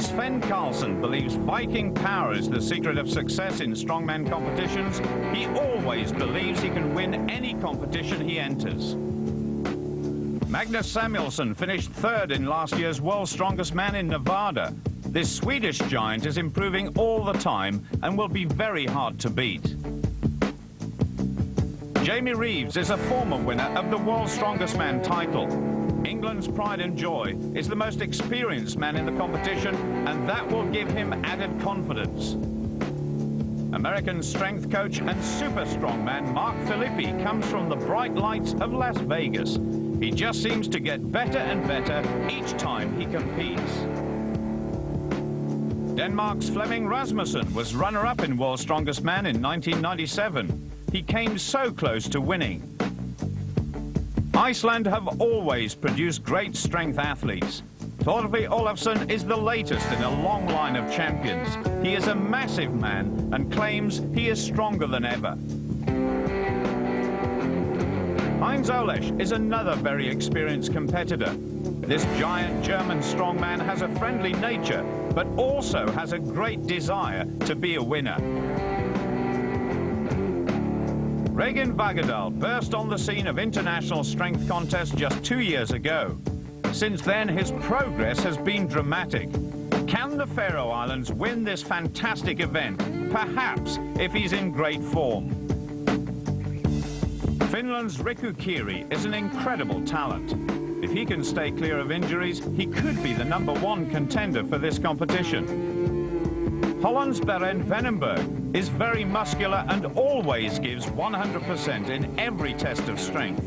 Sven Carlsen believes Viking power is the secret of success in strongman competitions, he always believes he can win any competition he enters. Magnus Samuelsson finished third in last year's World's Strongest Man in Nevada. This Swedish giant is improving all the time and will be very hard to beat. Jamie Reeves is a former winner of the World's Strongest Man title. England's pride and joy is the most experienced man in the competition, and that will give him added confidence. American strength coach and super strongman Mark Filippi comes from the bright lights of Las Vegas. He just seems to get better and better each time he competes. Denmark's Flemming Rasmussen was runner-up in World's Strongest Man in 1997. He came so close to winning. Iceland have always produced great strength athletes. Thorfi Olafsson is the latest in a long line of champions. He is a massive man and claims he is stronger than ever. Heinz Olesch is another very experienced competitor. This giant German strongman has a friendly nature, but also has a great desire to be a winner. Regan Vagadal burst on the scene of international strength contests just 2 years ago. Since then, his progress has been dramatic. Can the Faroe Islands win this fantastic event? Perhaps, if he's in great form. Finland's Riku Kiri is an incredible talent. If he can stay clear of injuries, he could be the #1 contender for this competition. Holland's Berend Venenberg is very muscular and always gives 100% in every test of strength.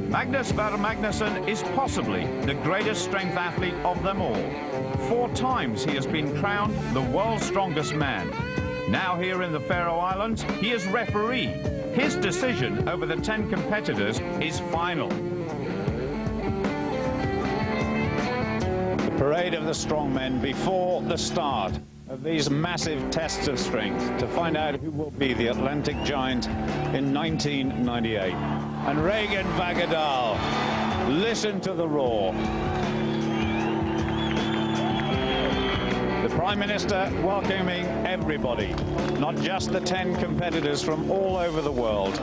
Magnus Ver Magnusson is possibly the greatest strength athlete of them all. 4 times he has been crowned the world's strongest man. Now here in the Faroe Islands, he is referee. His decision over the 10 competitors is final. The parade of the strongmen before the start of these massive tests of strength to find out who will be the Atlantic giant in 1998. And Regan Vagadal, listen to the roar. The Prime Minister welcoming everybody, not just the 10 competitors from all over the world,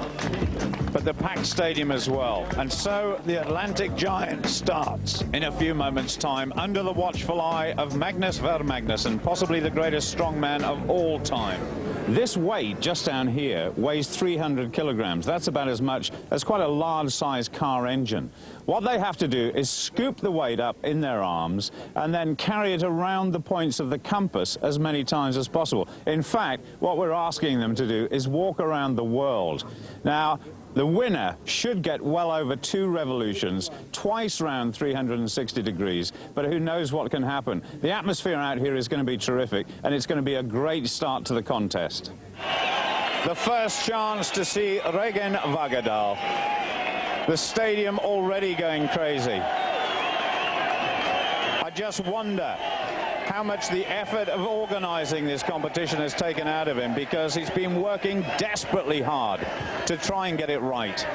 but the packed stadium as well. And so the Atlantic giant starts in a few moments' time under the watchful eye of Magnus Ver Magnusson, possibly the greatest strongman of all time. This weight just down here weighs 300 kilograms. That's about as much as quite a large-sized car engine. What they have to do is scoop the weight up in their arms and then carry it around the points of the compass as many times as possible. In fact, what we're asking them to do is walk around the world. Now, the winner should get well over 2 revolutions, twice round 360 degrees, but who knows what can happen. The atmosphere out here is going to be terrific, and it's going to be a great start to the contest. The first chance to see Regan Vagadal. The stadium already going crazy. I just wonder how much the effort of organizing this competition has taken out of him, because he's been working desperately hard to try and get it right.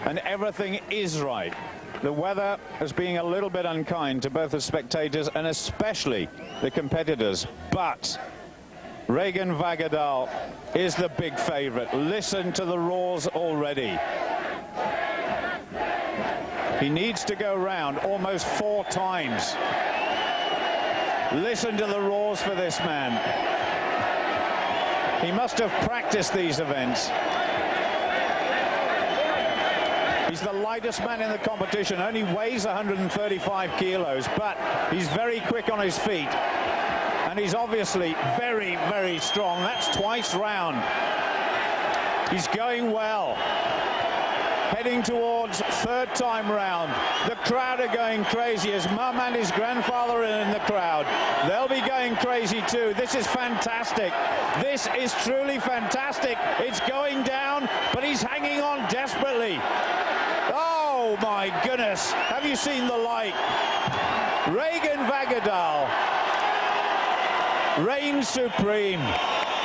And everything is right. The weather is being a little bit unkind to both the spectators and especially the competitors. But Regan Vagadal is the big favorite. Listen to the roars already. He needs to go round almost 4 times. Listen to the roars for this man. He must have practiced these events. He's the lightest man in the competition, only weighs 135 kilos, but he's very quick on his feet. And he's obviously very, very strong. That's twice round. He's going well. Heading towards 3rd time round. The crowd are going crazy. His mum and his grandfather are in the crowd. They'll be going crazy too. This is fantastic. This is truly fantastic. It's going down, but he's hanging on desperately. Oh my goodness. Have you seen the light? Regan Vagadal reigns supreme.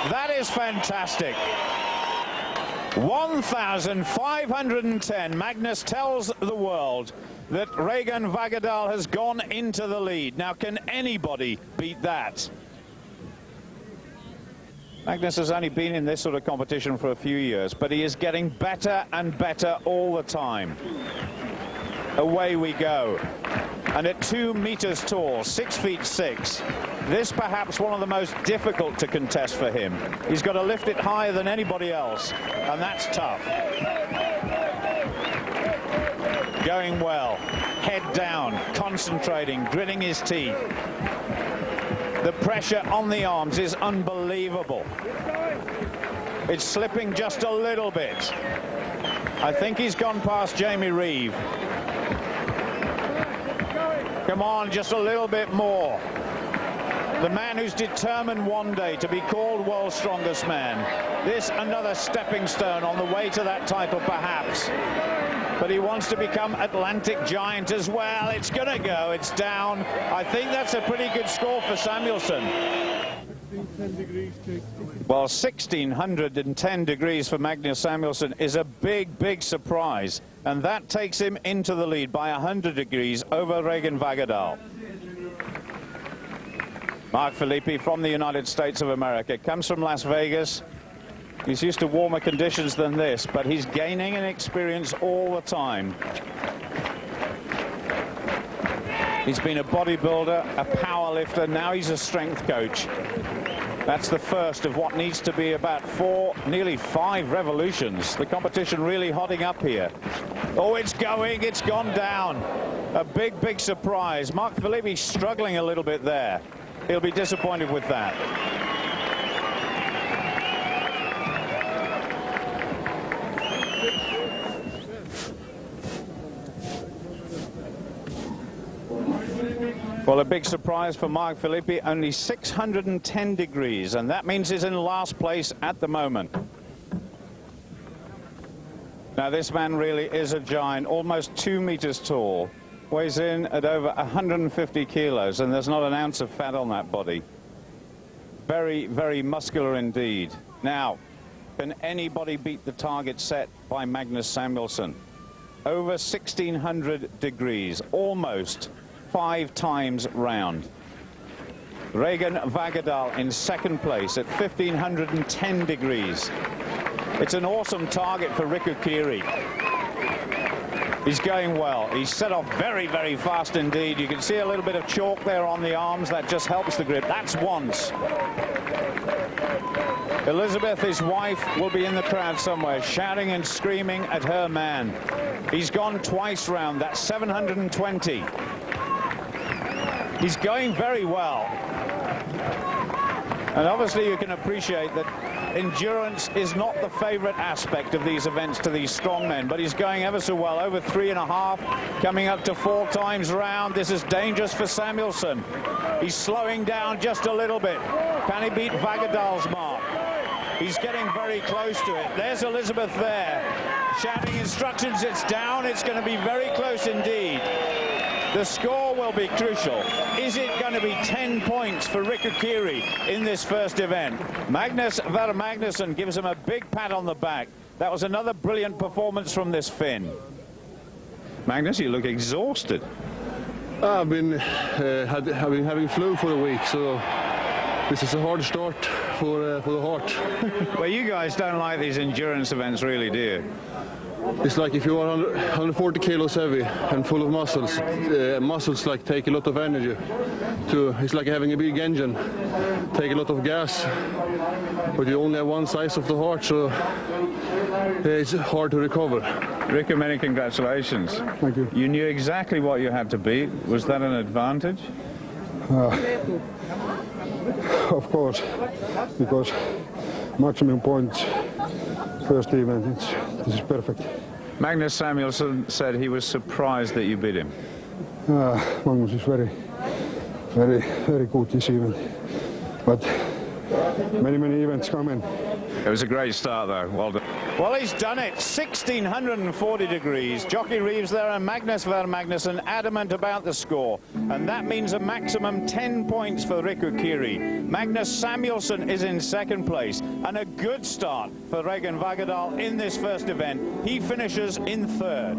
That is fantastic. 1,510. Magnus tells the world that Regan Vagardal has gone into the lead. Now, can anybody beat that? Magnus has only been in this sort of competition for a few years, but he is getting better and better all the time. Away we go. And at 2 meters tall, 6 feet 6, this perhaps one of the most difficult to contest for him. He's got to lift it higher than anybody else, and that's tough. Going well, head down, concentrating, gritting his teeth. The pressure on the arms is unbelievable. It's slipping just a little bit. I think he's gone past Jamie Reeve. Come on, just a little bit more. The man who's determined one day to be called world's strongest man. This another stepping stone on the way to that title, perhaps. But he wants to become Atlantic giant as well. It's going to go. It's down. I think that's a pretty good score for Samuelsson. Well, 1,610 degrees for Magnus Samuelsson is a big, big surprise. And that takes him into the lead by 100 degrees over Regan Vagardal. Mark Filippi from the United States of America comes from Las Vegas. He's used to warmer conditions than this, but he's gaining in experience all the time. He's been a bodybuilder, a power lifter, now he's a strength coach. That's the first of what needs to be about 4, nearly 5 revolutions. The competition really hotting up here. Oh, it's going, it's gone down. A big, big surprise. Mark Filippi struggling a little bit there. He'll be disappointed with that. Well, a big surprise for Mark Filippi, only 610 degrees, and that means he's in last place at the moment. Now, this man really is a giant, almost 2 meters tall, weighs in at over 150 kilos, and there's not an ounce of fat on that body. Very, very muscular indeed. Now, can anybody beat the target set by Magnus Samuelsson? Over 1,600 degrees, almost 5 times round. Regan Vagardal in second place at 1,510 degrees. It's an awesome target for Riku Kiri. He's going well. He's set off very, very fast indeed. You can see a little bit of chalk there on the arms. That just helps the grip. That's once. Elizabeth, his wife, will be in the crowd somewhere, shouting and screaming at her man. He's gone twice round. That's 720. He's going very well. And obviously you can appreciate that endurance is not the favorite aspect of these events to these strong men, but he's going ever so well, over 3.5, coming up to 4 times round. This is dangerous for Samuelsson. He's slowing down just a little bit. Can he beat Vagardal's mark? He's getting very close to it. There's Elizabeth there, shouting instructions. It's down. It's going to be very close indeed. The score will be crucial. Is it going to be 10 points for Riku Kiri in this first event? Magnus Magnusson gives him a big pat on the back. That was another brilliant performance from this Finn. Magnus, you look exhausted. I've been having flu for a week, so this is a hard start for the heart. Well, you guys don't like these endurance events, really, do you? It's like if you are 140 kilos heavy and full of muscles, muscles like take a lot of energy. It's like having a big engine, take a lot of gas, but you only have one size of the heart, so it's hard to recover. Riku, many congratulations. Thank you. You knew exactly what you had to beat. Was that an advantage? Of course, because maximum points, first event, this is perfect. Magnus Samuelsson said he was surprised that you beat him. Magnus is very, very, very good this event. But many events come in. It was a great start, though. Well done. Well, he's done it. 1,640 degrees. Jockey Reeves there and Magnus Ver Magnusson adamant about the score. And that means a maximum 10 points for Riku Kiri. Magnus Samuelsson is in second place. And a good start for Regan Vagadal in this first event. He finishes in third.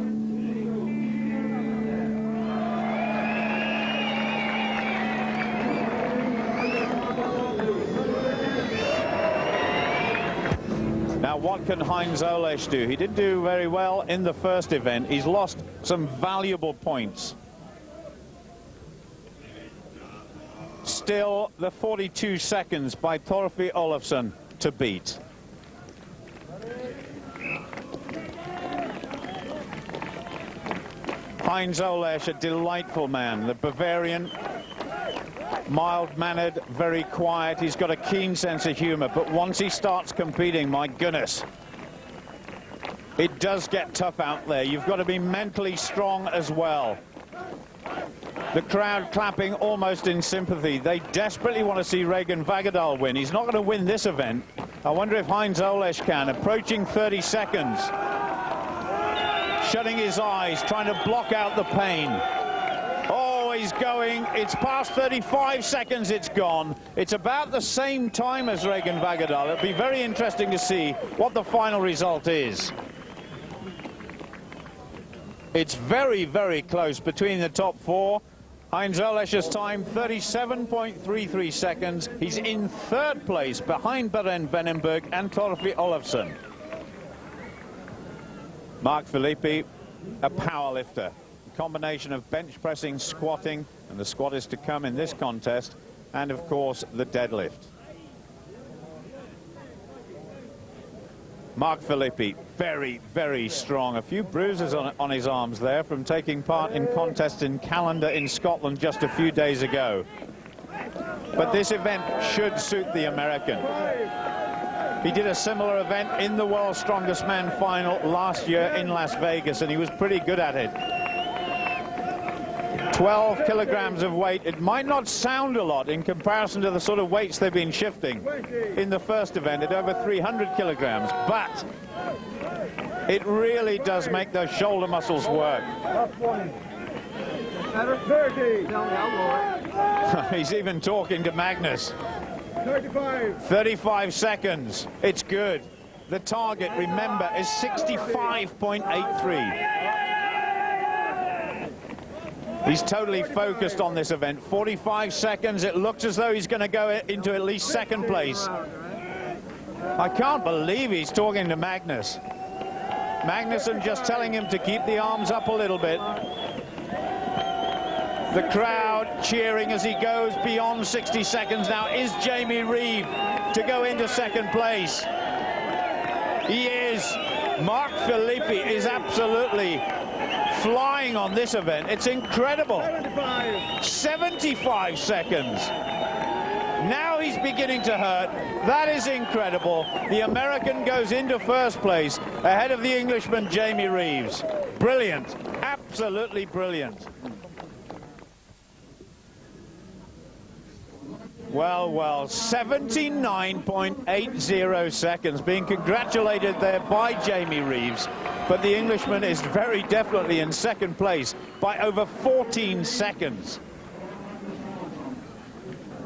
Now, what can Heinz Olesch do? He did do very well in the first event. He's lost some valuable points. Still, the 42 seconds by Torfi Olofsson to beat. Heinz Olesch, a delightful man, the Bavarian. Mild-mannered, very quiet. He's got a keen sense of humor, but once he starts competing, my goodness, it does get tough out there. You've got to be mentally strong as well. The crowd clapping almost in sympathy. They desperately want to see Regan Vagadal win. He's not going to win this event. I wonder if Heinz Olesch can. Approaching 30 seconds. Shutting his eyes, trying to block out the pain. He's going. It's past 35 seconds. It's gone. It's about the same time as Regan Vagadal. It'll be very interesting to see what the final result is. It's very, very close between the top four. Heinz Olesch's time, 37.33 seconds. He's in third place behind Beren Venenberg and Torfi Olofsson. Mark Filippi, a powerlifter. Combination of bench pressing, squatting, and the squat is to come in this contest, and of course the deadlift. Mark Filippi, very, very strong. A few bruises on his arms there from taking part in contests in Callander in Scotland just a few days ago. But this event should suit the American. He did a similar event in the World's Strongest Man final last year in Las Vegas, and he was pretty good at it. 12 kilograms of weight. It might not sound a lot in comparison to the sort of weights they've been shifting in the first event at over 300 kilograms, but it really does make those shoulder muscles work. He's even talking to Magnus. 35 seconds. It's good. The target, remember, is 65.83. He's totally focused on this event. 45 seconds. It looks as though he's going to go into at least second place. I can't believe he's talking to Magnus. Magnusson just telling him to keep the arms up a little bit. The crowd cheering as he goes beyond 60 seconds now. Is Jamie Reeve to go into second place? He is. Mark Filippi is absolutely flying on this event. It's incredible. 75 seconds. Now he's beginning to hurt. That is incredible. The American goes into first place ahead of the Englishman Jamie Reeves. Brilliant. Absolutely brilliant. Well, 79.80 seconds. Being congratulated there by Jamie Reeves. But the Englishman is very definitely in second place by over 14 seconds.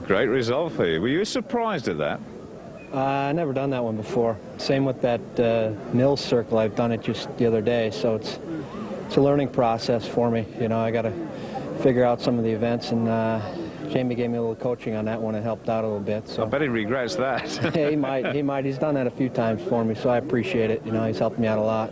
Great result for you. Were you surprised at that? I never done that one before. Same with that Mills circle. I've done it just the other day, so it's a learning process for me. You know, I got to figure out some of the events, and Jamie gave me a little coaching on that one and helped out a little bit. So I bet he regrets that. Yeah, he might. He's done that a few times for me, so I appreciate it. You know, he's helped me out a lot.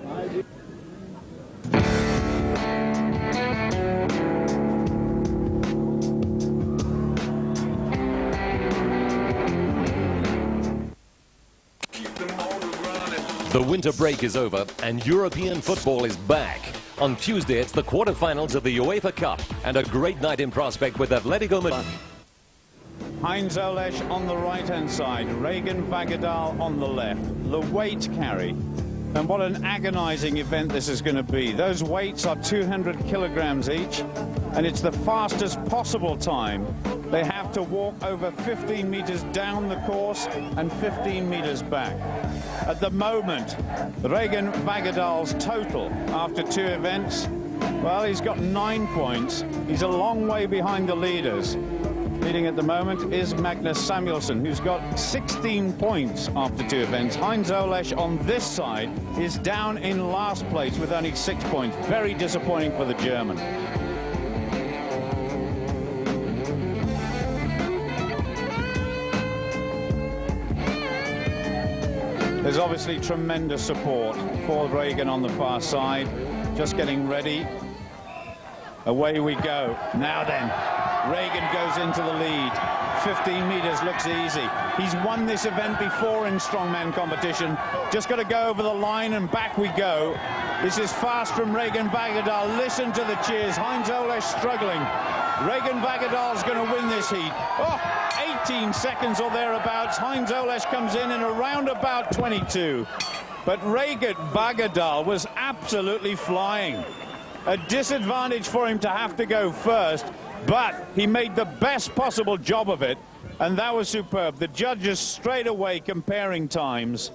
The winter break is over and European football is back. On Tuesday, it's the quarterfinals of the UEFA Cup and a great night in prospect with Atletico Madrid. Heinz Olesch on the right-hand side, Regan Vagadal on the left. The weight carry. And what an agonizing event this is going to be. Those weights are 200 kilograms each, and it's the fastest possible time They have to walk over 15 meters down the course and 15 meters back. At the moment, Regan Vagadal's total after 2 events, well, he's got 9 points. He's a long way behind the leaders. Leading at the moment is Magnus Samuelsson, who's got 16 points after 2 events. Heinz Olesch on this side is down in last place with only 6 points. Very disappointing for the German. There's obviously tremendous support for Regan on the far side. Just getting ready. Away we go. Now then, Regan goes into the lead. 15 meters looks easy. He's won this event before in strongman competition. Just got to go over the line and back we go. This is fast from Regan Vagadal. Listen to the cheers. Heinz Olesch struggling. Regan Vagadal's going to win this heat. Oh, 18 seconds or thereabouts. Heinz Olesch comes in around about 22. But Regan Vagadal was absolutely flying. A disadvantage for him to have to go first, but he made the best possible job of it, and that was superb. The judges straight away comparing times.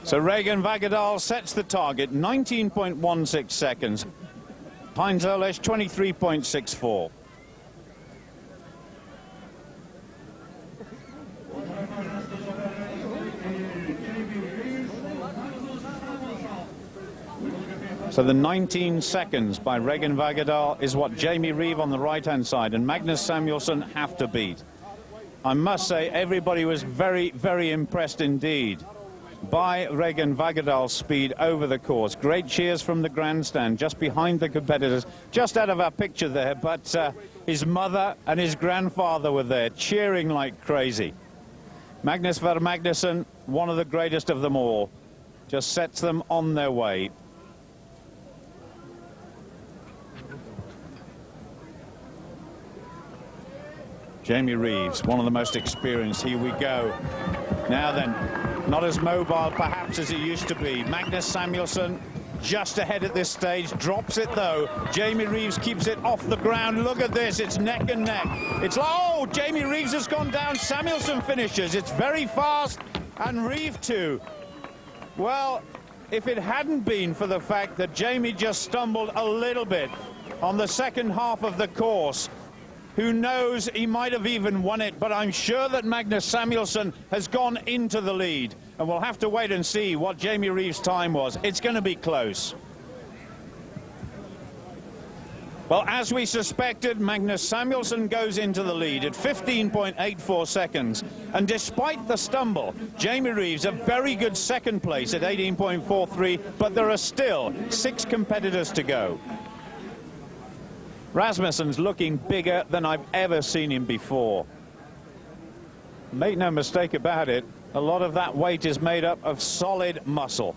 So Regan Vagadal sets the target, 19.16 seconds. Heinz Olesch, 23.64. So the 19 seconds by Regan Vagadal is what Jamie Reeve on the right-hand side and Magnus Samuelsson have to beat. I must say, everybody was very, very impressed indeed by Regan Vagadal's speed over the course. Great cheers from the grandstand just behind the competitors, just out of our picture there, but his mother and his grandfather were there cheering like crazy. Magnus Vermagnusson, one of the greatest of them all, just sets them on their way. Jamie Reeves, one of the most experienced. Here we go. Now then, not as mobile perhaps as he used to be. Magnus Samuelsson just ahead at this stage, drops it though. Jamie Reeves keeps it off the ground. Look at this, it's neck and neck. It's like, oh, Jamie Reeves has gone down. Samuelsson finishes. It's very fast, and Reeve too. Well, if it hadn't been for the fact that Jamie just stumbled a little bit on the second half of the course, who knows, he might have even won it, but I'm sure that Magnus Samuelsson has gone into the lead, and we'll have to wait and see what Jamie Reeves' time was. It's going to be close. Well, as we suspected, Magnus Samuelsson goes into the lead at 15.84 seconds, and despite the stumble, Jamie Reeves a very good second place at 18.43, but there are still 6 competitors to go. Rasmussen's looking bigger than I've ever seen him before. Make no mistake about it, a lot of that weight is made up of solid muscle.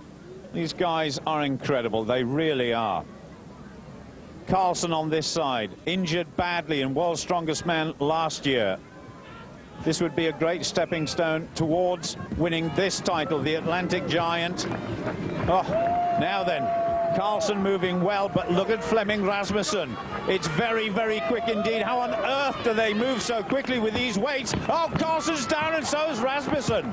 These guys are incredible, they really are. Carlsen on this side, injured badly in World's Strongest Man last year. This would be a great stepping stone towards winning this title, the Atlantic Giant. Oh, now then. Carlsen moving well, but look at Flemming Rasmussen. It's very, very quick indeed. How on earth do they move so quickly with these weights? Oh, Carlsen's down and so is Rasmussen.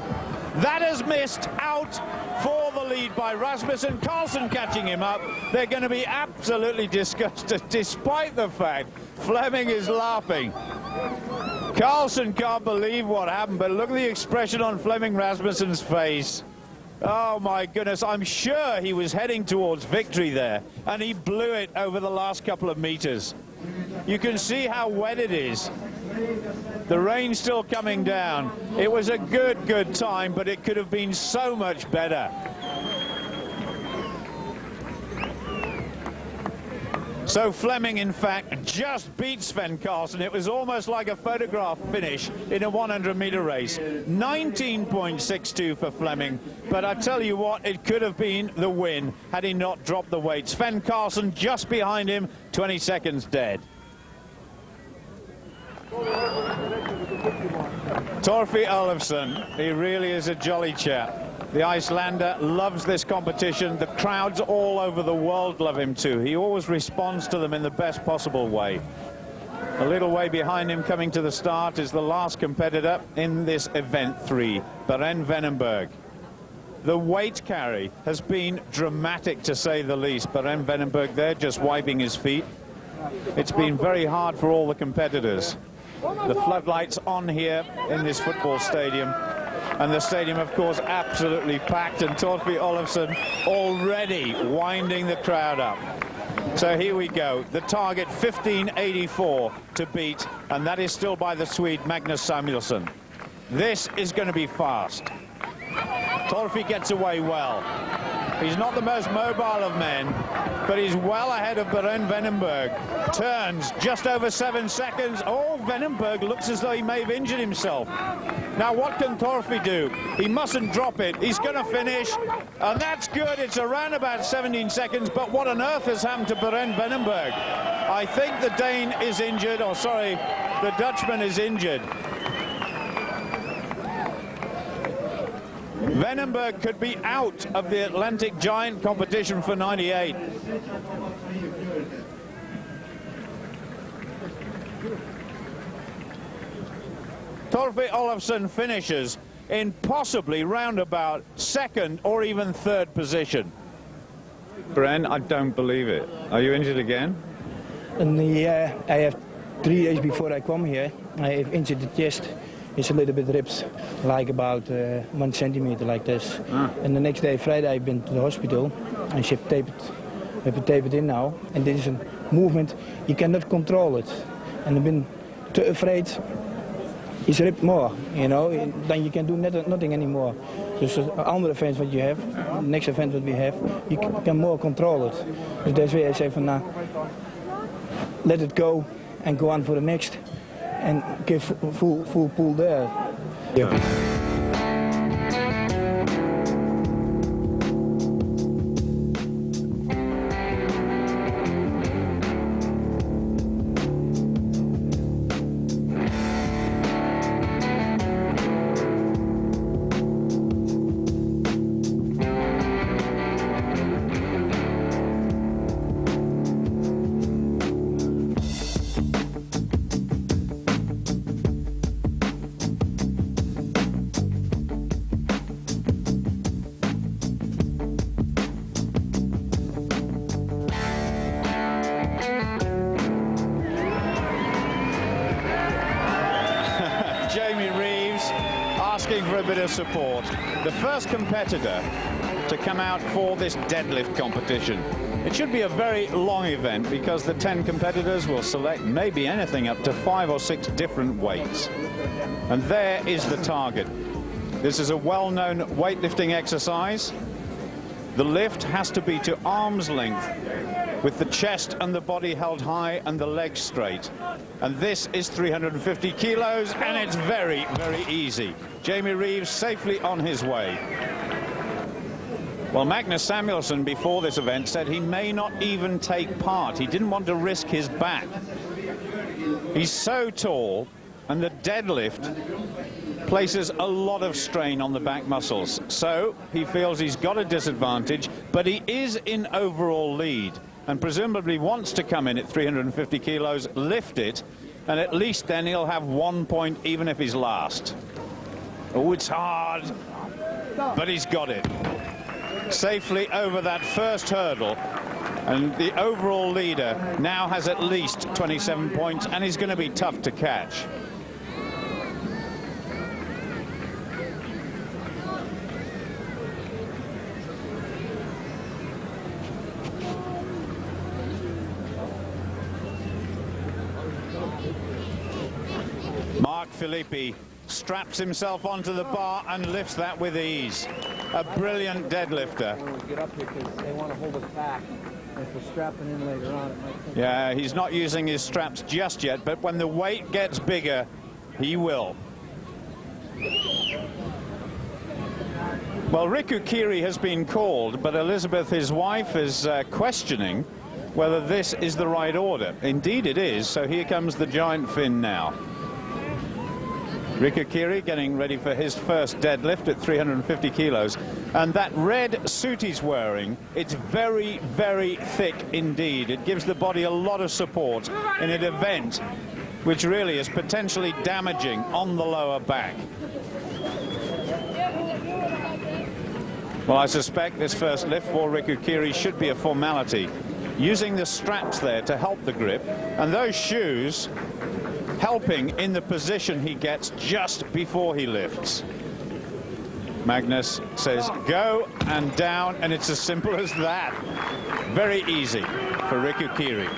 That has missed out for the lead by Rasmussen. Carlsen catching him up. They're going to be absolutely disgusted, despite the fact Flemming is laughing. Carlsen can't believe what happened, but look at the expression on Flemming Rasmussen's face. Oh my goodness, I'm sure he was heading towards victory there, and he blew it over the last couple of meters. You can see how wet it is. The rain's still coming down. It was a good time, but it could have been so much better. So Flemming, in fact, just beat Sven Carlsen. It was almost like a photograph finish in a 100-meter race. 19.62 for Flemming. But I tell you what, it could have been the win had he not dropped the weight. Sven Carlsen just behind him, 20 seconds dead. Torfi Olafsson, he really is a jolly chap. The Icelander loves this competition. The crowds all over the world love him too. He always responds to them in the best possible way. A little way behind him coming to the start is the last competitor in this event 3, Beren Venenberg. The weight carry has been dramatic, to say the least. Beren Venenberg there just wiping his feet. It's been very hard for all the competitors. The floodlights on here in this football stadium, and the stadium of course absolutely packed, and Torfi Olafsson already winding the crowd up. So here we go, the target 1584 to beat, and that is still by the Swede Magnus Samuelsson. This is going to be fast. Torfi gets away well. He's not the most mobile of men, but he's well ahead of Beren Venenberg. Turns just over 7 seconds. Oh, Venenberg looks as though he may have injured himself. Now, what can Torfi do? He mustn't drop it. He's going to finish, and that's good. It's around about 17 seconds, but what on earth has happened to Beren Venenberg? I think the Dane is injured, or sorry, the Dutchman is injured. Venenberg could be out of the Atlantic Giant competition for 98. Torfi Olafsson finishes in possibly roundabout 2nd or even 3rd position. Bren, I don't believe it. Are you injured again? Yeah, I have 3 days before I come here. I have injured the chest. It's a little bit ripped, like about 1 centimeter like this. And the next day, Friday, I've been to the hospital and she have taped it in now. And this is a movement, you cannot control it. And I've been too afraid it's ripped more, you know, then you can do nothing anymore. Dus andere events what you have, next event what we have, you can more control it. Dus that's why I say van, let it go and go on for the next. And give full pull there. Yeah. For a bit of support. The first competitor to come out for this deadlift competition. It should be a very long event because the 10 competitors will select maybe anything up to 5 or 6 different weights. And there is the target. This is a well-known weightlifting exercise. The lift has to be to arm's length with the chest and the body held high and the legs straight. And this is 350 kilos, and it's very, very easy. Jamie Reeves safely on his way. Well, Magnus Samuelsson before this event said he may not even take part. He didn't want to risk his back. He's so tall, and the deadlift places a lot of strain on the back muscles. So he feels he's got a disadvantage, but he is in overall lead and presumably wants to come in at 350 kilos, lift it, and at least then he'll have 1 point even if he's last. Oh, it's hard, but he's got it. Safely over that first hurdle, and the overall leader now has at least 27 points, and he's going to be tough to catch. Mark Filippi straps himself onto the bar and lifts that with ease. A brilliant deadlifter. Get up here because they want to hold us back. If we're strapping in later on, it might take. Yeah, he's not using his straps just yet, but when the weight gets bigger, he will. Well, Riku Kiri has been called, but Elizabeth, his wife, is questioning whether this is the right order. Indeed it is, so here comes the giant fin now. Riku Kiri getting ready for his first deadlift at 350 kilos. And that red suit he's wearing, it's very, very thick indeed. It gives the body a lot of support in an event which really is potentially damaging on the lower back. Well, I suspect this first lift for Riku Kiri should be a formality, using the straps there to help the grip, and those shoes helping in the position he gets just before he lifts. Magnus says go and down, and it's as simple as that. Very easy for Riku Kiri.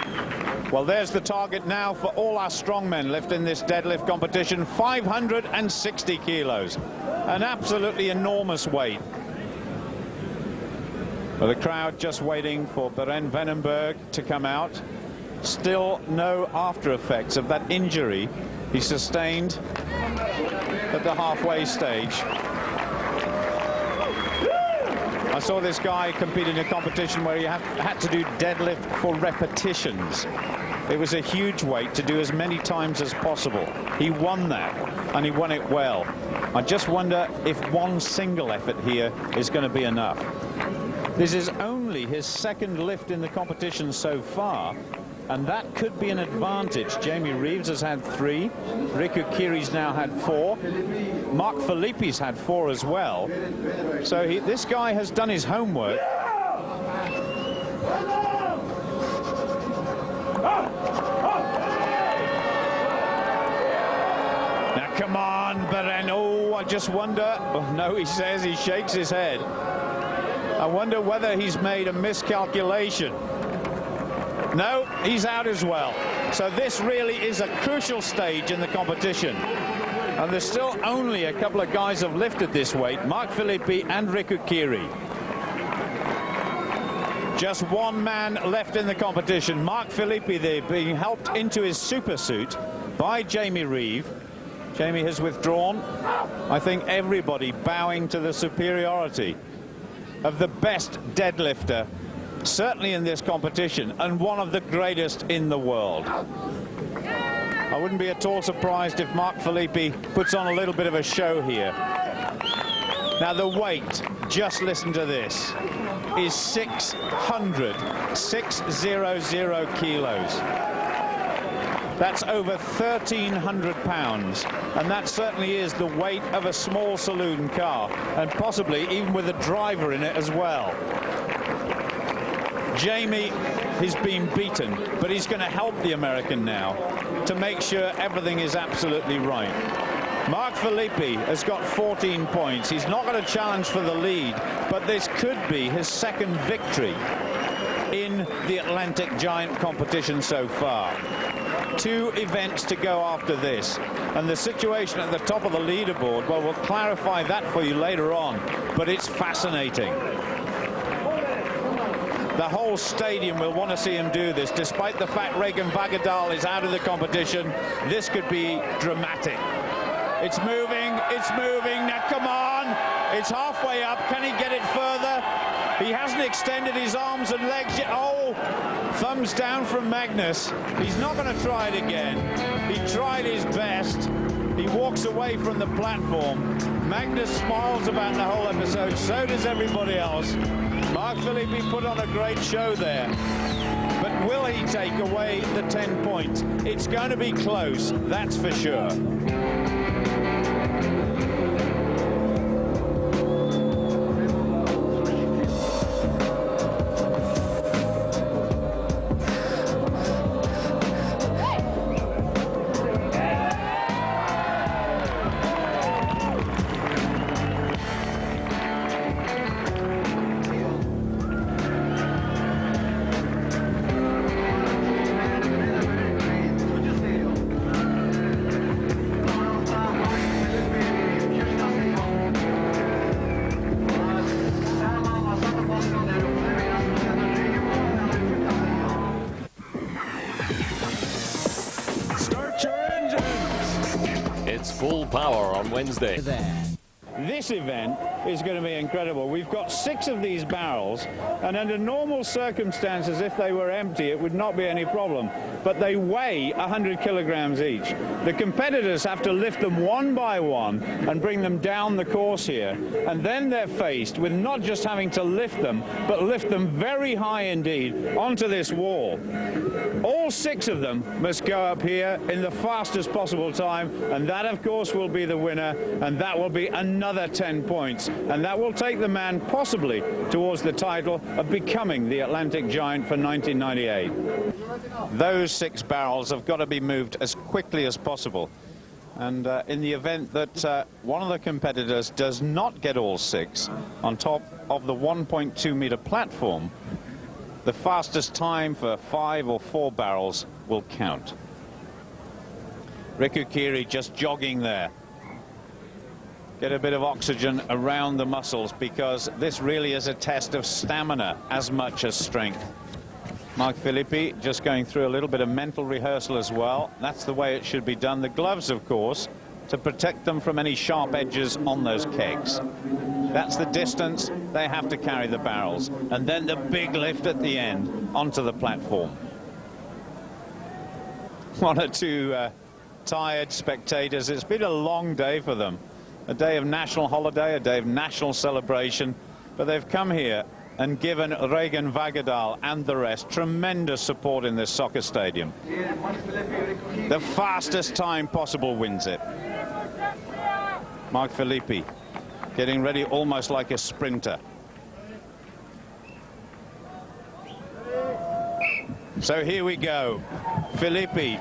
Well, there's the target now for all our strongmen lifting this deadlift competition, 560 kilos. An absolutely enormous weight. Well, the crowd just waiting for Beren Venenberg to come out. Still no after effects of that injury he sustained at the halfway stage. I saw this guy compete in a competition where he had to do deadlift for repetitions. It was a huge weight to do as many times as possible. He won that, and he won it well. I just wonder if one single effort here is going to be enough. This is only his second lift in the competition so far, and that could be an advantage. Jamie Reeves has had 3. Riku Kiri's now had 4. Mark Filippi's had 4 as well. So this guy has done his homework. Now, come on, Beren. Oh, I just wonder. Oh, no, he says, he shakes his head. I wonder whether he's made a miscalculation. No, he's out as well. So this really is a crucial stage in the competition. And there's still only a couple of guys have lifted this weight, Mark Filippi and Riku Kiri. Just one man left in the competition, Mark Filippi there, being helped into his super suit by Jamie Reeve. Jamie has withdrawn. I think everybody bowing to the superiority of the best deadlifter, certainly in this competition, and one of the greatest in the world. I wouldn't be at all surprised if Mark Filippi puts on a little bit of a show here. Now the weight, just listen to this, is 600 kilos. That's over 1,300 pounds, and that certainly is the weight of a small saloon car, and possibly even with a driver in it as well. Jamie has been beaten, but he's going to help the American now to make sure everything is absolutely right. Mark Filippi has got 14 points. He's not going to challenge for the lead, but this could be his second victory in the Atlantic Giant competition so far. 2 events to go after this, and the situation at the top of the leaderboard, well, we'll clarify that for you later on, but it's fascinating. The whole stadium will want to see him do this, despite the fact Regan Bagadal is out of the competition. This could be dramatic. It's moving, now come on, it's halfway up, can he get it further? He hasn't extended his arms and legs yet. Oh, thumbs down from Magnus. He's not going to try it again. He tried his best. He walks away from the platform. Magnus smiles about the whole episode, so does everybody else. Mark Filippi put on a great show there. But will he take away the 10 points? It's going to be close, that's for sure. It's full power on Wednesday. This this event is going to be incredible. We've got 6 of these barrels, and under normal circumstances, if they were empty, it would not be any problem. But they weigh 100 kilograms each. The competitors have to lift them one by one and bring them down the course here. And then they're faced with not just having to lift them, but lift them very high indeed onto this wall. All 6 of them must go up here in the fastest possible time, and that, of course, will be the winner, and that will be another 10 points, and that will take the man possibly towards the title of becoming the Atlantic Giant for 1998. Those 6 barrels have got to be moved as quickly as possible, and in the event that one of the competitors does not get all 6 on top of the 1.2 meter platform, the fastest time for 5 or 4 barrels will count. Riku Kiri just jogging there. Get a bit of oxygen around the muscles, because this really is a test of stamina as much as strength. Mark Filippi just going through a little bit of mental rehearsal as well. That's the way it should be done. The gloves, of course, to protect them from any sharp edges on those kegs. That's the distance they have to carry the barrels. And then the big lift at the end onto the platform. 1 or 2 tired spectators. It's been a long day for them. A day of national holiday, a day of national celebration. But they've come here and given Regan Vagadal and the rest tremendous support in this soccer stadium. The fastest time possible wins it. Mark Filippi getting ready almost like a sprinter. So here we go. Filippi,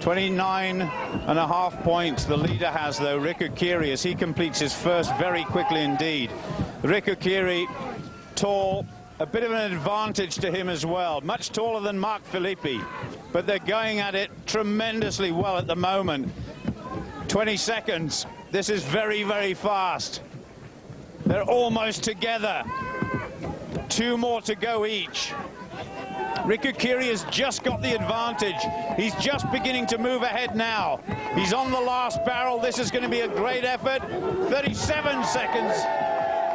29.5 points the leader has, though. Riku Kiri, as he completes his first very quickly indeed. Riku Kiri, tall, a bit of an advantage to him as well. Much taller than Mark Filippi, but they're going at it tremendously well at the moment. 20 seconds. This is very, very fast. They're almost together. 2 more to go each. Riku Kiri has just got the advantage. He's just beginning to move ahead now. He's on the last barrel. This is going to be a great effort. 37 seconds.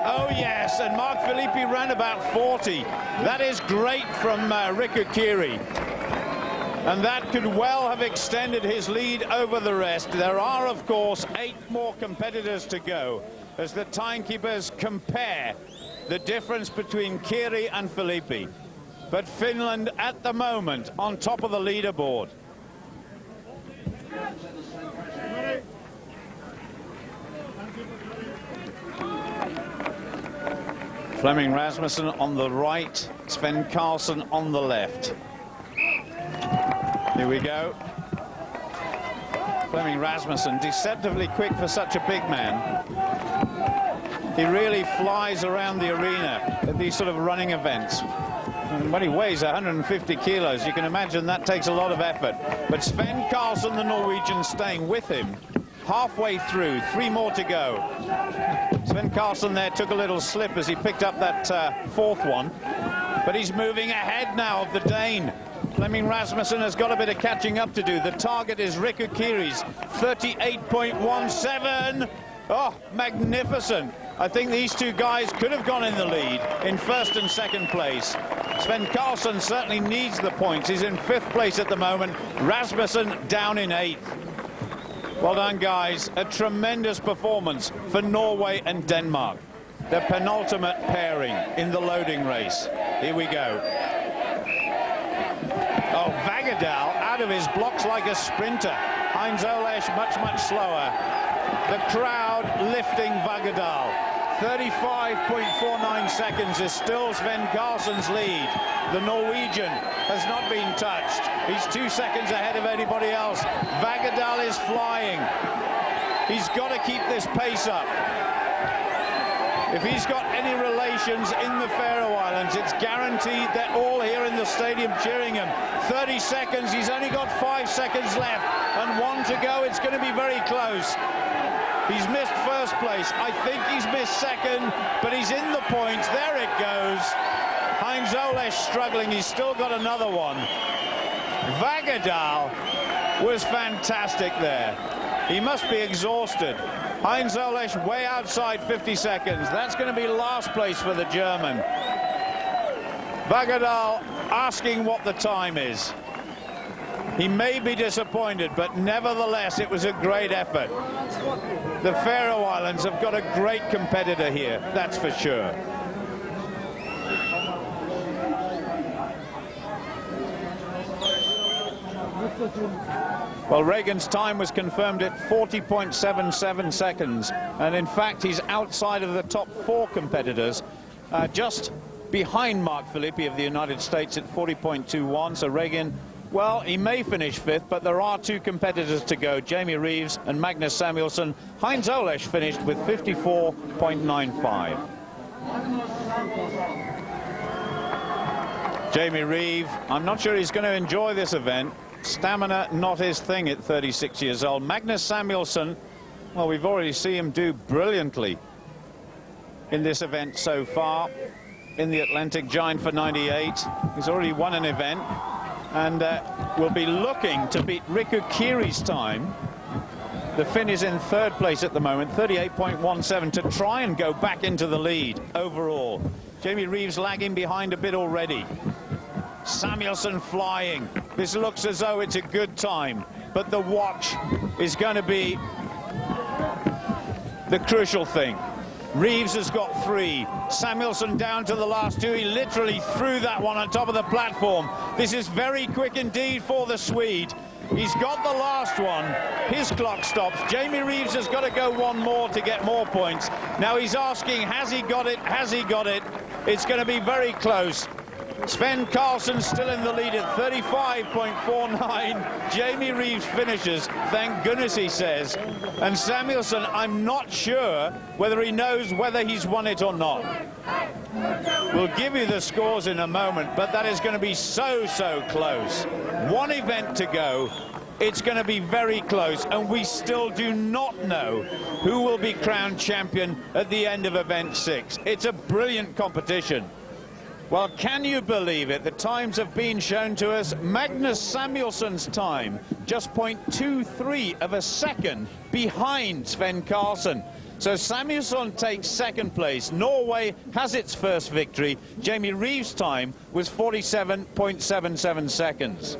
Oh, yes, and Mark Filippi ran about 40. That is great from Riku Kiri. And that could well have extended his lead over the rest. There are, of course, 8 more competitors to go as the timekeepers compare the difference between Kiri and Filippi. But Finland, at the moment, on top of the leaderboard. Flemming Rasmussen on the right, Sven Karlsson on the left. Here we go. Flemming Rasmussen, deceptively quick for such a big man. He really flies around the arena at these sort of running events. And when he weighs 150 kilos, you can imagine that takes a lot of effort. But Sven Karlsson, the Norwegian, staying with him halfway through. 3 more to go. Sven Karlsson there took a little slip as he picked up that 4th one. But he's moving ahead now of the Dane. Flemming Rasmussen has got a bit of catching up to do. The target is Riku Kiri's 38.17. Oh, magnificent. I think these 2 guys could have gone in the lead in 1st and 2nd place. Sven Karlsson certainly needs the points. He's in 5th place at the moment. Rasmussen down in 8th. Well done, guys. A tremendous performance for Norway and Denmark. The penultimate pairing in the loading race. Here we go. Oh, Vagadal out of his blocks like a sprinter. Heinz Olesch much, much slower. The crowd lifting Vagadal. 35.49 seconds is still Sven Karlsson's lead. The Norwegian has not been touched. He's 2 seconds ahead of anybody else. Vagadal is flying. He's got to keep this pace up. If he's got any relations in the Faroe Islands, it's guaranteed they're all here in the stadium cheering him. 30 seconds, he's only got 5 seconds left, and 1 to go. It's going to be very close. He's missed 1st place. I think he's missed 2nd, but he's in the points. There it goes. Heinz Olesch struggling. He's still got another one. Vagadal was fantastic there. He must be exhausted. Heinz Olesch way outside 50 seconds. That's going to be last place for the German. Bagardal asking what the time is. He may be disappointed, but nevertheless, it was a great effort. The Faroe Islands have got a great competitor here, that's for sure. Well, Regan's time was confirmed at 40.77 seconds, and in fact he's outside of the top 4 competitors, just behind Mark Filippi of the United States at 40.21. So Regan, well, he may finish 5th, but there are 2 competitors to go, Jamie Reeves and Magnus Samuelsson. Heinz Olesch finished with 54.95. Jamie Reeve, I'm not sure he's going to enjoy this event. Stamina not his thing at 36 years old. Magnus Samuelsson, well, we've already seen him do brilliantly in this event so far in the Atlantic Giant for 98. He's already won an event and will be looking to beat Riku Kiri's time. The Finn is in 3rd place at the moment, 38.17, to try and go back into the lead overall. Jamie Reeves lagging behind a bit already. Samuelsson flying. This looks as though it's a good time, but the watch is going to be the crucial thing. Reeves has got 3. Samuelsson down to the last 2. He literally threw that one on top of the platform. This is very quick indeed for the Swede. He's got the last one. His clock stops. Jamie Reeves has got to go one more to get more points. Now he's asking, has he got it? Has he got it? It's going to be very close. Sven Karlsson still in the lead at 35.49. Jamie Reeves finishes, thank goodness he says. And Samuelsson, I'm not sure whether he knows whether he's won it or not. We'll give you the scores in a moment, but that is going to be so close. One event to go. It's going to be very close, and we still do not know who will be crowned champion at the end of event 6. It's a brilliant competition. Well, can you believe it? The times have been shown to us. Magnus Samuelsson's time, just 0.23 of a second behind Sven Karlsson. So Samuelsson takes 2nd place. Norway has its first victory. Jamie Reeves' time was 47.77 seconds.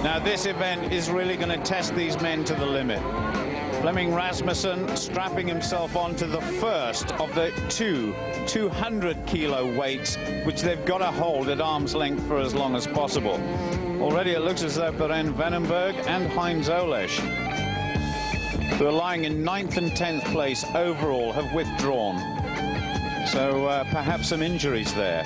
Now this event is really going to test these men to the limit. Flemming Rasmussen strapping himself onto the first of the 2 200-kilo weights, which they've got to hold at arm's length for as long as possible. Already it looks as though Beren Vandenberg and Heinz Olesch, who are lying in 9th and 10th place overall, have withdrawn. So perhaps some injuries there.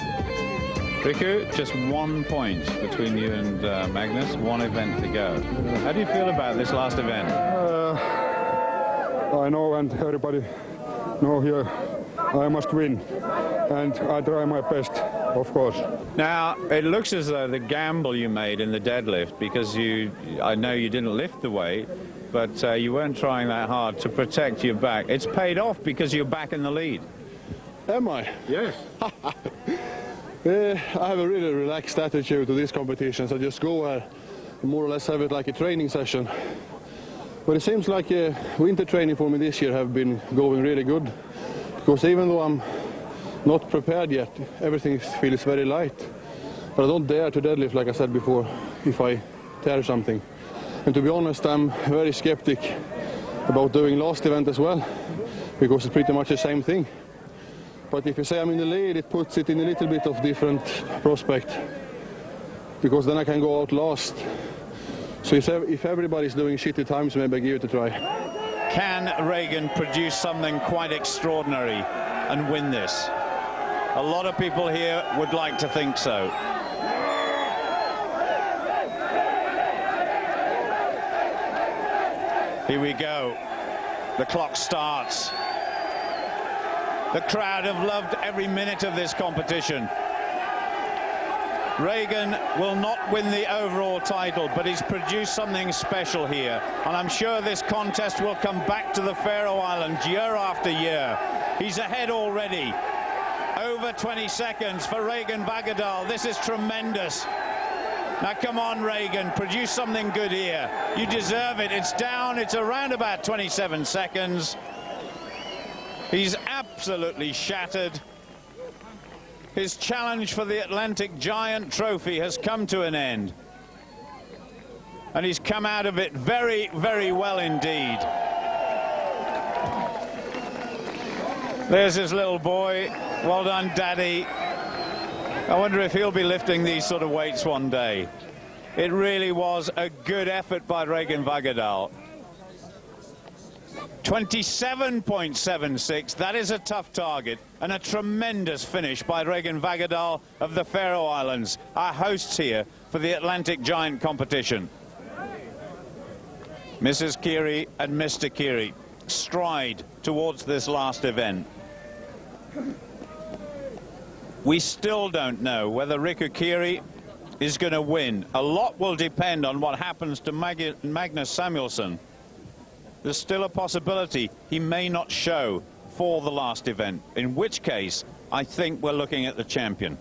Riku, just 1 point between you and Magnus, 1 event to go. How do you feel about this last event? I know, and everybody know here I must win, and I try my best, of course. Now, it looks as though the gamble you made in the deadlift, because I know you didn't lift the weight, but you weren't trying that hard to protect your back. It's paid off because you're back in the lead. Am I? Yes. I have a really relaxed attitude to these competitions. I just go and more or less have it like a training session. But it seems like winter training for me this year have been going really good. Because even though I'm not prepared yet, everything feels very light. But I don't dare to deadlift, like I said before, if I tear something. And to be honest, I'm very skeptic about doing last event as well, because it's pretty much the same thing. But if you say I'm in the lead, it puts it in a little bit of different prospect, because then I can go out last. So if everybody's doing shitty times, maybe I give it a try. Can Regan produce something quite extraordinary and win this. A lot of people here would like to think so. Here we go. The clock starts. The crowd have loved every minute of this competition. Regan will not win the overall title, but he's produced something special here. And I'm sure this contest will come back to the Faroe Islands year after year. He's ahead already. Over 20 seconds for Regan Vagadal. This is tremendous. Now come on, Regan, produce something good here. You deserve it. It's down. It's around about 27 seconds. He's absolutely shattered. His challenge for the Atlantic Giant Trophy has come to an end. And he's come out of it very, very well indeed. There's his little boy. Well done, Daddy. I wonder if he'll be lifting these sort of weights one day. It really was a good effort by Regan Vagadal. 27.76, that is a tough target, and a tremendous finish by Regan Vagadal of the Faroe Islands, our hosts here for the Atlantic Giant competition. Mrs. Keary and Mr. Keary stride towards this last event. We still don't know whether Riku Keary is going to win. A lot will depend on what happens to Magnus Samuelsson. There's still a possibility he may not show for the last event, in which case I think we're looking at the champion.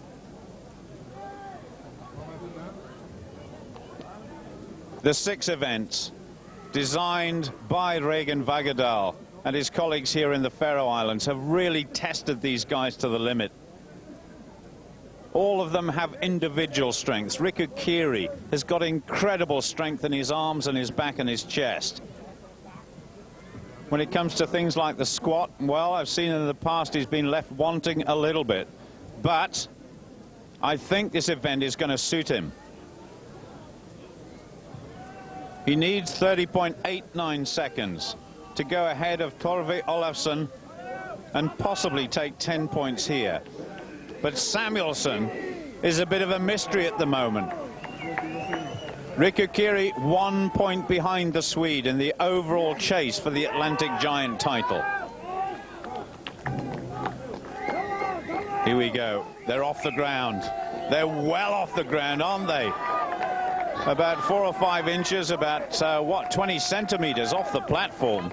The 6 events designed by Regan Vagadal and his colleagues here in the Faroe Islands have really tested these guys to the limit. All of them have individual strengths. Riku Keary has got incredible strength in his arms and his back and his chest. When it comes to things like the squat, well, I've seen in the past he's been left wanting a little bit. But I think this event is going to suit him. He needs 30.89 seconds to go ahead of Torvi Olafsson and possibly take 10 points here. But Samuelsson is a bit of a mystery at the moment. Riku Keary 1 point behind the Swede in the overall chase for the Atlantic Giant title. Here we go. They're off the ground. They're well off the ground, aren't they? About 4 or 5 inches, about, 20 centimeters off the platform.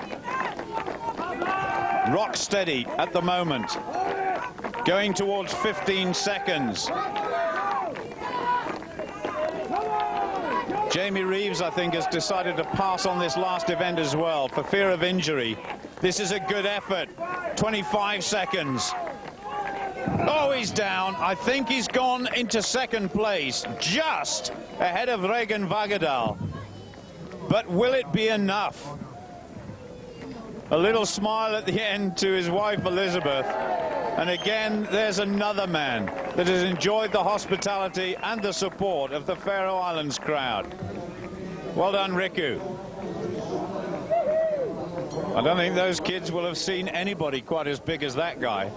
Rock steady at the moment. Going towards 15 seconds. Jamie Reeves, I think, has decided to pass on this last event as well for fear of injury. This is a good effort. 25 seconds. Oh, he's down. I think he's gone into second place, just ahead of Regan Vagadal. But will it be enough? A little smile at the end to his wife, Elizabeth. And again, there's another man that has enjoyed the hospitality and the support of the Faroe Islands crowd. Well done, Riku. I don't think those kids will have seen anybody quite as big as that guy.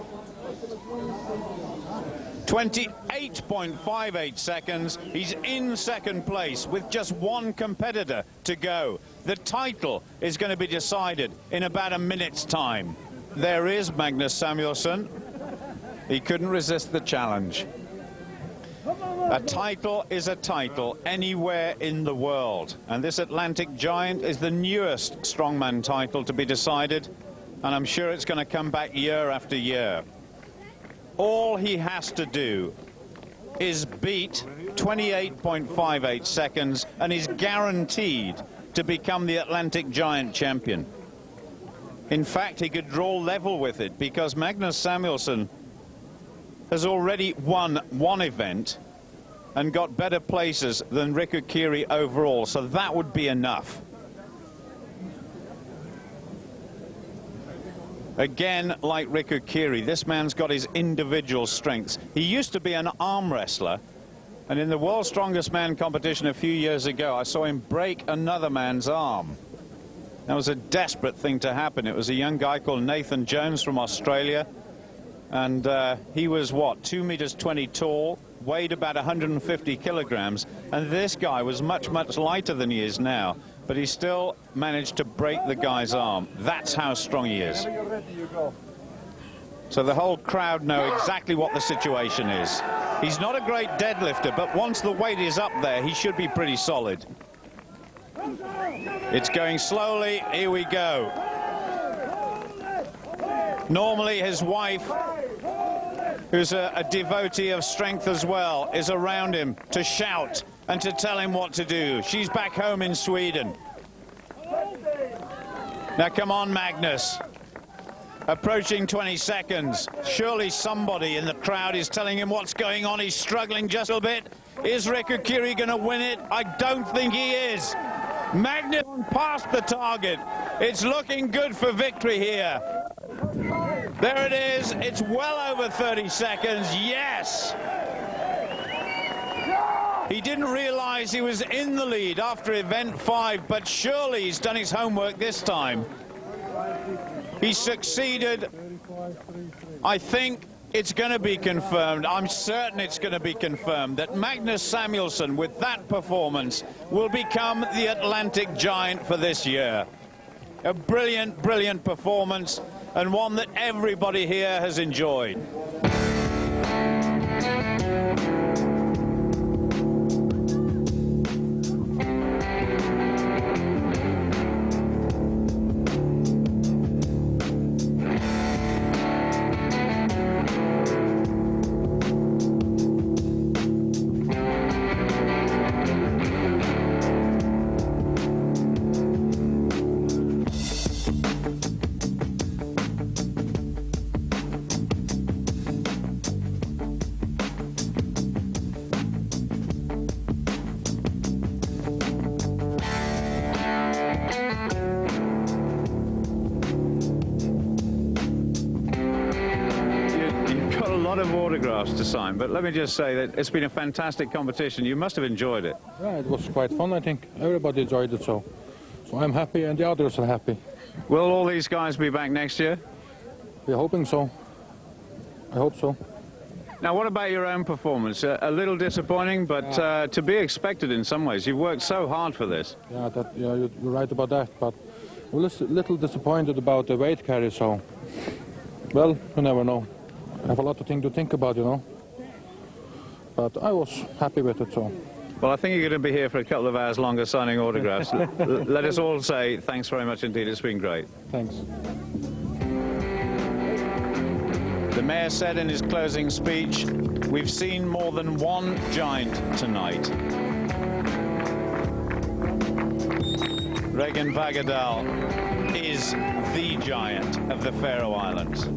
28.58 seconds. He's in second place with just one competitor to go. The title is going to be decided in about a minute's time. There is Magnus Samuelsson. He couldn't resist the challenge. A title is a title anywhere in the world. And this Atlantic Giant is the newest strongman title to be decided. And I'm sure it's going to come back year after year. All he has to do is beat 28.58 seconds, and he's guaranteed to become the Atlantic Giant champion. In fact, he could draw level with it, because Magnus Samuelsson has already won one event and got better places than Riku Keary overall, so that would be enough. Again, like Riku Keary, this man's got his individual strengths. He used to be an arm wrestler, and in the World's Strongest Man competition a few years ago, I saw him break another man's arm. That was a desperate thing to happen. It was a young guy called Nathan Jones from Australia. And he was, what, 2 meters 20 tall, weighed about 150 kilograms. And this guy was much, much lighter than he is now. But he still managed to break the guy's arm. That's how strong he is. So the whole crowd know exactly what the situation is. He's not a great deadlifter, but once the weight is up there, he should be pretty solid. It's going slowly. Here we go. Normally his wife, who's a devotee of strength as well, is around him to shout and to tell him what to do. She's back home in Sweden. Now come on, Magnus. Approaching 20 seconds. Surely somebody in the crowd is telling him what's going on. He's struggling just a little bit. Is Riku Kiri going to win it? I don't think he is. Magnus past the target. It's looking good for victory here. There it is. It's well over 30 seconds. Yes. He didn't realize he was in the lead after event 5, but surely he's done his homework this time. He succeeded. I think it's going to be confirmed. I'm certain it's going to be confirmed that Magnus Samuelsson, with that performance, will become the Atlantic Giant for this year. A brilliant, brilliant performance, and one that everybody here has enjoyed. Of autographs to sign, but let me just say that it's been a fantastic competition. You must have enjoyed it. Yeah, it was quite fun. I think everybody enjoyed it, so I'm happy and the others are happy. Will all these guys be back next year? We're hoping so. I hope so. Now, what about your own performance? A little disappointing, but to be expected in some ways. You've worked so hard for this. Yeah, you're right about that, but we're a little disappointed about the weight carry, so, well, you never know. I have a lot of things to think about, you know. But I was happy with it, so. Well, I think you're going to be here for a couple of hours longer signing autographs. Let us all say thanks very much indeed. It's been great. Thanks. The mayor said in his closing speech, we've seen more than one giant tonight. Regan Vagadal is the giant of the Faroe Islands.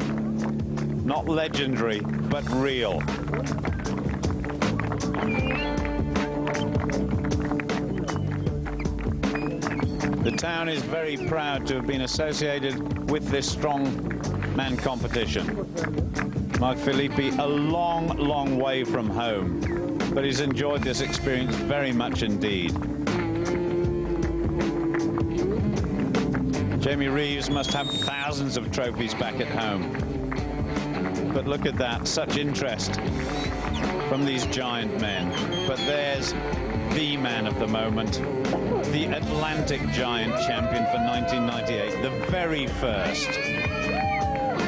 Not legendary, but real. The town is very proud to have been associated with this strongman competition. Mark Filippi, a long, long way from home, but he's enjoyed this experience very much indeed. Jamie Reeves must have thousands of trophies back at home. But look at that, such interest from these giant men. But there's the man of the moment, the Atlantic Giant champion for 1998, the very first.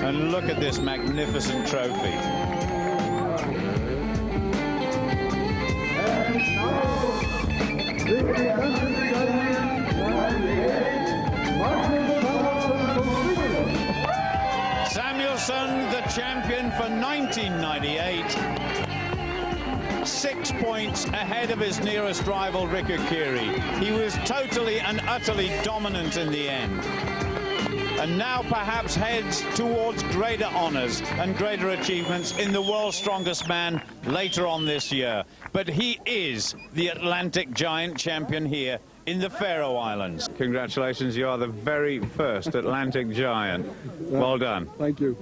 And look at this magnificent trophy. Samuelsson, the champion for 1998, 6 points ahead of his nearest rival, Riku Kiri. He was totally and utterly dominant in the end. And now perhaps heads towards greater honours and greater achievements in the World's Strongest Man later on this year. But he is the Atlantic Giant champion here in the Faroe Islands. Congratulations, you are the very first Atlantic Giant. Well done. Thank you.